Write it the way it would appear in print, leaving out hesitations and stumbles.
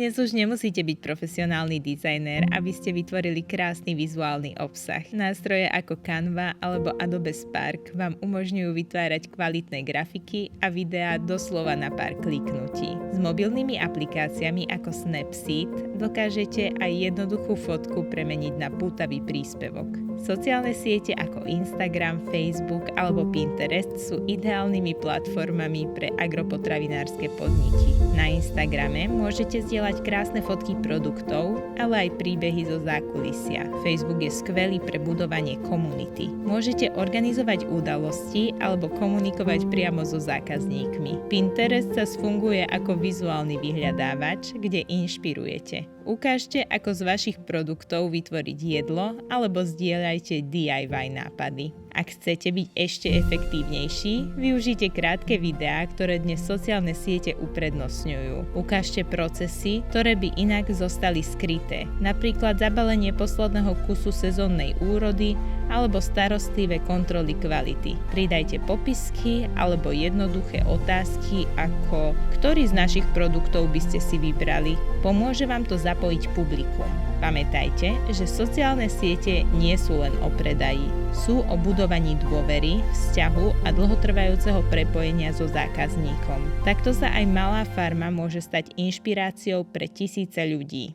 Dnes už nemusíte byť profesionálny dizajner, aby ste vytvorili krásny vizuálny obsah. Nástroje ako Canva alebo Adobe Spark vám umožňujú vytvárať kvalitné grafiky a videá doslova na pár kliknutí. S mobilnými aplikáciami ako Snapseed dokážete aj jednoduchú fotku premeniť na pútavý príspevok. Sociálne siete ako Instagram, Facebook alebo Pinterest sú ideálnymi platformami pre agropotravinárske podniky. Na Instagrame môžete zdieľať krásne fotky produktov, ale aj príbehy zo zákulisia. Facebook je skvelý pre budovanie komunity. Môžete organizovať udalosti alebo komunikovať priamo so zákazníkmi. Pinterest zas funguje ako vizuálny vyhľadávač, kde inšpirujete. Ukážte, ako z vašich produktov vytvoriť jedlo alebo zdieľajte DIY nápady. Ak chcete byť ešte efektívnejší, využite krátke videá, ktoré dnes sociálne siete uprednostňujú. Ukážte procesy, ktoré by inak zostali skryté, napríklad zabalenie posledného kusu sezónnej úrody alebo starostlivé kontroly kvality. Pridajte popisky alebo jednoduché otázky ako ktorý z našich produktov by ste si vybrali. Pomôže vám to zapojiť publikum. Pamätajte, že sociálne siete nie sú len o predaji. Sú o budovaní dôvery, vzťahu a dlhotrvajúceho prepojenia so zákazníkom. Takto sa aj malá farma môže stať inšpiráciou pre tisíce ľudí.